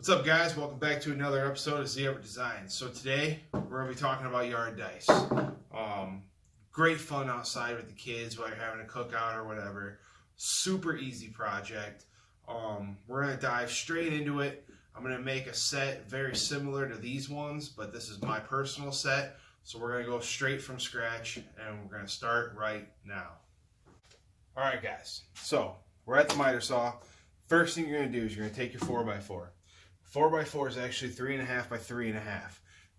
What's up, guys? Welcome back to another episode of Z Ever Designs. So today we're going to be talking about yard dice. Great fun outside with the kids while you're having a cookout or whatever. Super easy project. We're going to dive straight into it. I'm going to make a set very similar to these ones, but this is my personal set. So we're going to go straight from scratch and we're going to start right now. Alright guys, so we're at the miter saw. First thing you're going to do is you're going to take your 4x4. 4x4 is actually 3.5 by 3.5.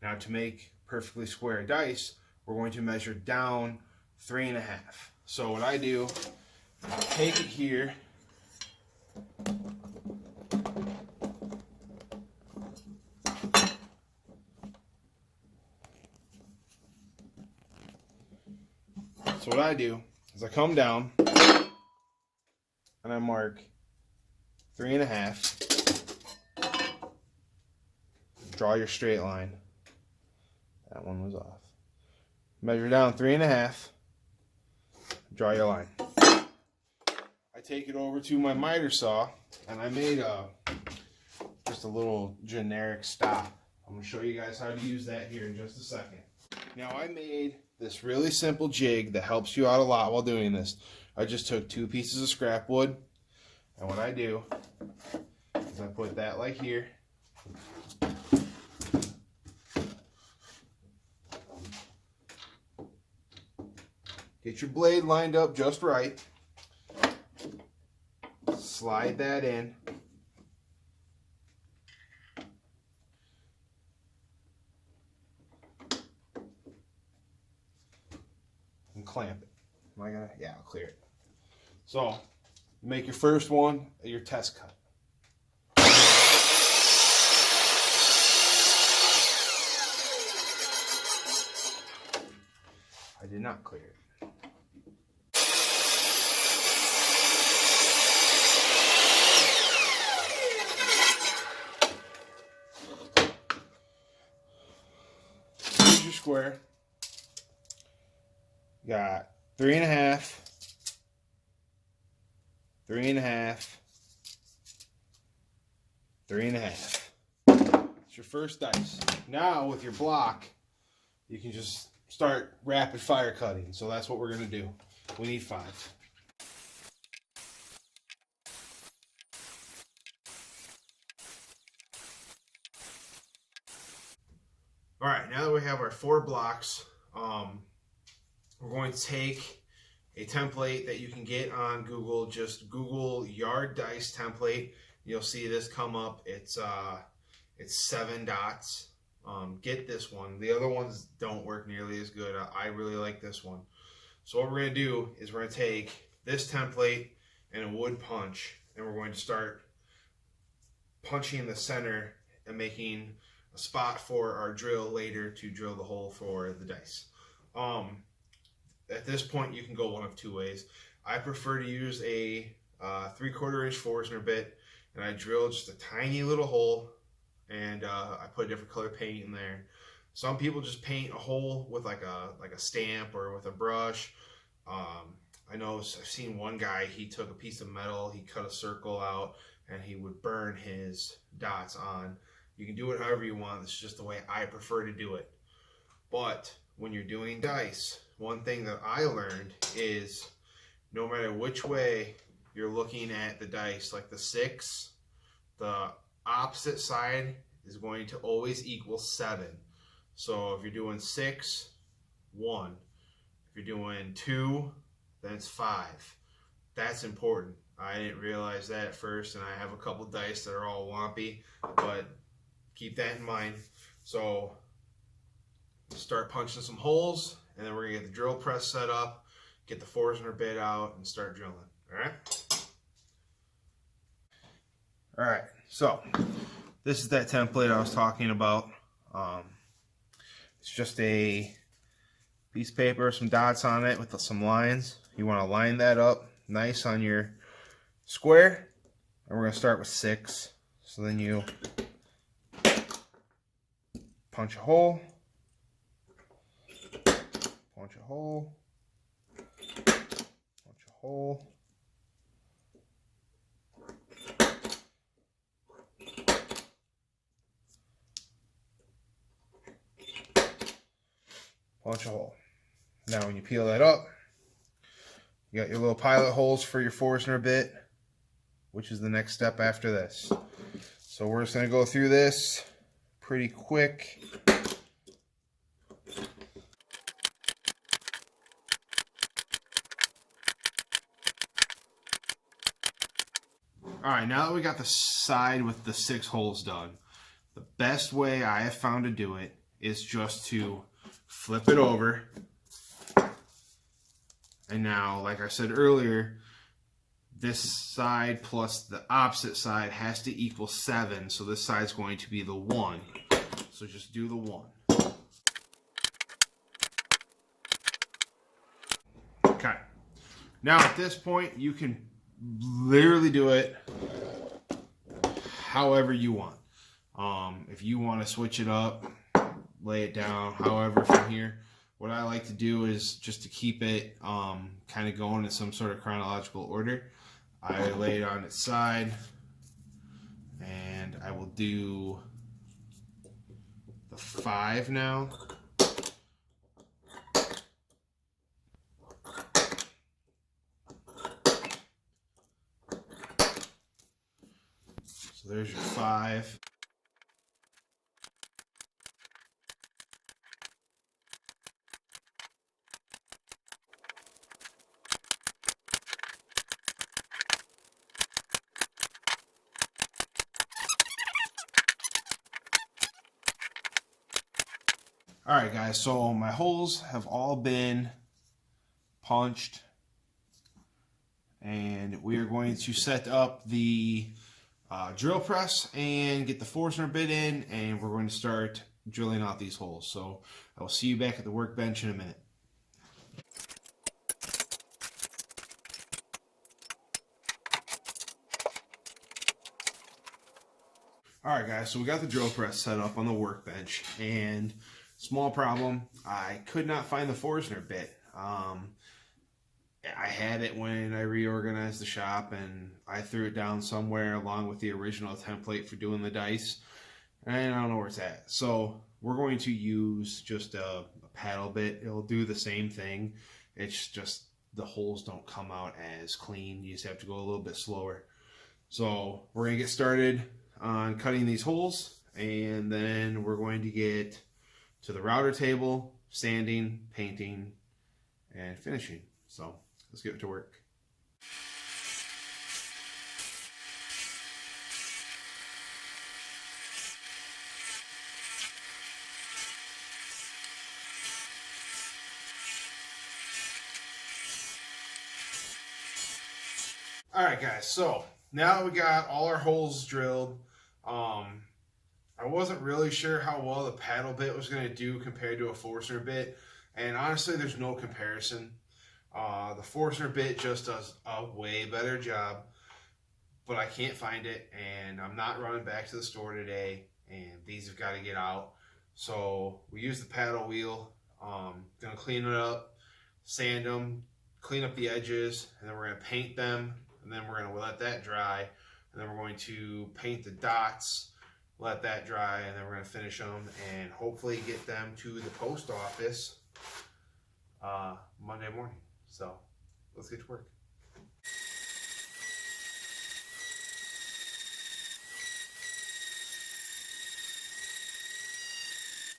Now to make perfectly square dice, we're going to measure down 3.5. So what I do, I take it here, so what I do is I come down and I mark 3.5. Draw your straight line. That one was off. Measure down 3.5. Draw your line. I take it over to my miter saw and I made just a little generic stop. I'm going to show you guys how to use that here in just a second. Now I made this really simple jig that helps you out a lot while doing this. I just took 2 pieces of scrap wood, and what I do is I put that like here. Get your blade lined up just right. Slide that in. And clamp it. Am I gonna? Yeah, I'll clear it. So, make your first one your test cut. I did not clear it. Here's your square. Got 3.5, 3.5, 3.5. It's your first dice. Now with your block, you can just start rapid fire cutting. So that's what we're going to do. We need 5. All right, now that we have our 4 blocks, we're going to take a template that you can get on Google. Just Google yard dice template. You'll see this come up. It's 7 dots. Get this one. The other ones don't work nearly as good. I really like this one. So what we're going to do is we're going to take this template and a wood punch, and we're going to start punching the center and making a spot for our drill later to drill the hole for the dice. At this point, you can go one of 2 ways. I prefer to use a 3/4 inch forstner bit, and I drill just a tiny little hole, and I put different color paint in there. Some people just paint a hole with like a stamp or with a brush. I know I've seen one guy, he took a piece of metal, he cut a circle out, and he would burn his dots on. You can do it however you want. This is just the way I prefer to do it. But when you're doing dice, one thing that I learned is no matter which way you're looking at the dice, like the 6, the opposite side is going to always equal 7. So if you're doing 6, 1. If you're doing 2, then it's 5. That's important. I didn't realize that at first, and I have a couple dice that are all wompy, but keep that in mind. So start punching some holes, and then we're going to get the drill press set up, get the Forstner bit out, and start drilling. Alright, so this is that template I was talking about. It's just a piece of paper, some dots on it with some lines. You want to line that up nice on your square, and we're going to start with 6. So then you punch a hole, punch a hole, punch a hole, punch a hole. Now when you peel that up, you got your little pilot holes for your Forstner bit, which is the next step after this. So we're just going to go through this pretty quick. Alright, now that we got the side with the 6 holes done, the best way I have found to do it is just to flip it over. And now, like I said earlier, this side plus the opposite side has to equal 7, so this side's going to be the 1. So just do the 1. Okay. Now at this point, you can literally do it however you want. If you want to switch it up, lay it down. However, from here, what I like to do is just to keep it kind of going in some sort of chronological order. I lay it on its side, and I will do the 5 now. So there's your 5. Alright guys, so my holes have all been punched, and we are going to set up the drill press and get the Forstner bit in, and we're going to start drilling out these holes. So I will see you back at the workbench in a minute. Alright guys, so we got the drill press set up on the workbench, and small problem, I could not find the Forstner bit. I had it when I reorganized the shop, and I threw it down somewhere along with the original template for doing the dice, and I don't know where it's at. So we're going to use just a paddle bit. It'll do the same thing. It's just the holes don't come out as clean. You just have to go a little bit slower. So we're going to get started on cutting these holes, and then we're going to get to the router table, sanding, painting, and finishing. So let's get to work. Alright guys, so now that we got all our holes drilled, I wasn't really sure how well the paddle bit was going to do compared to a Forstner bit, and honestly there's no comparison. The Forstner bit just does a way better job, but I can't find it, and I'm not running back to the store today, and these have got to get out. So we use the paddle wheel. Gonna clean it up, sand them, clean up the edges, and then we're gonna paint them, and then we're gonna let that dry, and then we're going to paint the dots, let that dry, and then we're gonna finish them and hopefully get them to the post office Monday morning. So let's get to work.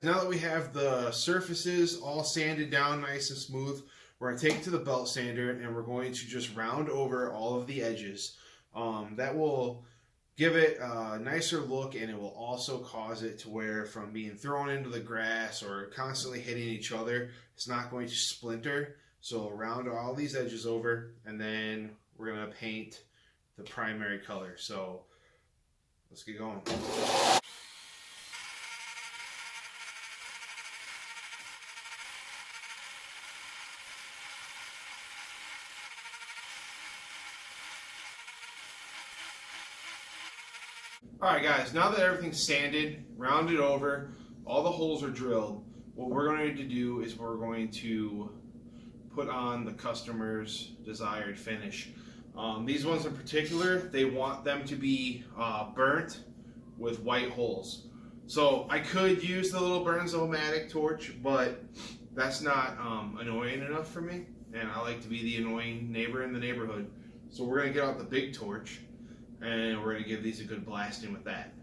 Now that we have the surfaces all sanded down nice and smooth, we're going to take it to the belt sander, and we're going to just round over all of the edges. That will give it a nicer look, and it will also cause it to where, from being thrown into the grass or constantly hitting each other, it's not going to splinter. So round all these edges over, and then we're going to paint the primary color. So let's get going. Alright guys, now that everything's sanded, rounded over, all the holes are drilled, what we're going to do is we're going to put on the customer's desired finish. These ones in particular, they want them to be burnt with white holes. So I could use the little Bernzomatic torch, but that's not annoying enough for me, and I like to be the annoying neighbor in the neighborhood. So we're going to get out the big torch, and we're going to give these a good blasting with that.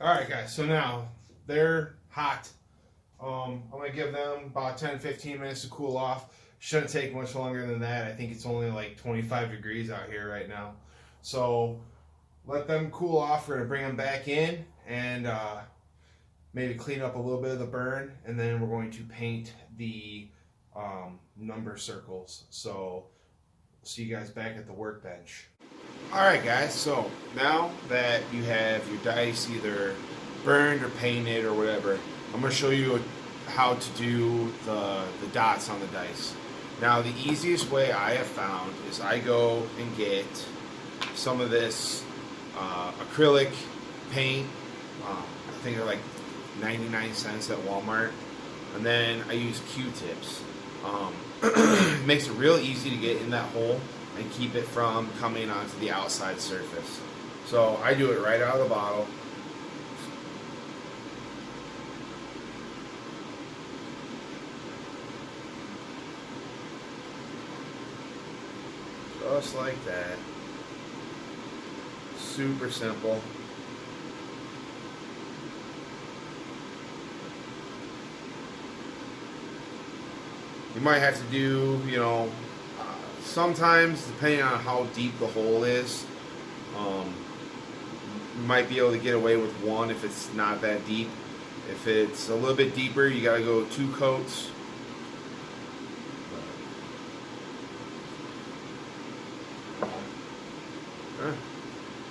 Alright guys, so now they're hot. I'm going to give them about 10-15 minutes to cool off. Shouldn't take much longer than that. I think it's only like 25 degrees out here right now. So let them cool off. We're going to bring them back in and maybe clean up a little bit of the burn. And then we're going to paint the number circles. So see you guys back at the workbench. Alright guys, so now that you have your dice either burned or painted or whatever, I'm going to show you how to do the dots on the dice. Now the easiest way I have found is I go and get some of this acrylic paint. I think they're like 99 cents at Walmart. And then I use Q-tips. It makes it real easy to get in that hole and keep it from coming onto the outside surface. So I do it right out of the bottle. Just like that. Super simple. You might have to do, sometimes, depending on how deep the hole is, you might be able to get away with one if it's not that deep. If it's a little bit deeper, you gotta go 2 coats.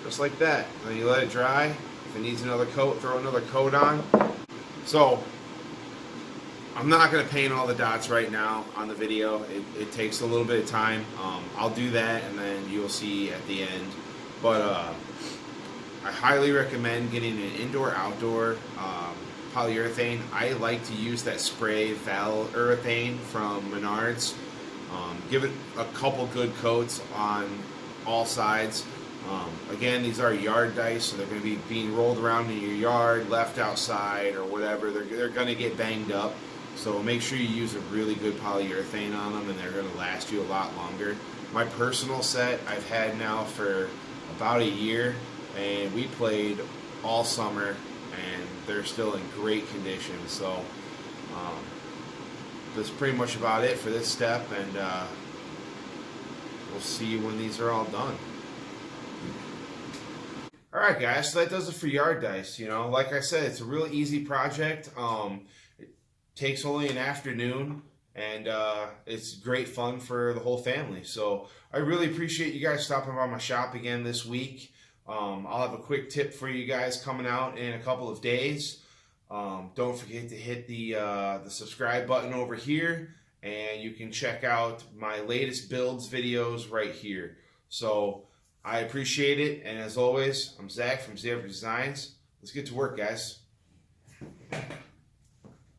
Just like that. Then you let it dry. If it needs another coat, throw another coat on. So I'm not going to paint all the dots right now on the video. It takes a little bit of time. I'll do that and then you'll see at the end. But I highly recommend getting an indoor-outdoor polyurethane. I like to use that spray Valurethane from Menards. Give it a couple good coats on all sides. Again, these are yard dice, so they're going to be being rolled around in your yard, left outside, or whatever. They're going to get banged up. So make sure you use a really good polyurethane on them, and they're going to last you a lot longer. My personal set I've had now for about a year, and we played all summer, and they're still in great condition. So that's pretty much about it for this step, and we'll see you when these are all done. Alright guys, so that does it for yard dice. Like I said, it's a really easy project. It takes only an afternoon, and it's great fun for the whole family. So I really appreciate you guys stopping by my shop again this week. I'll have a quick tip for you guys coming out in a couple of days. Don't forget to hit the subscribe button over here, and you can check out my latest builds videos right here. So I appreciate it, and as always, I'm Zach from Zebra Designs. Let's get to work, guys.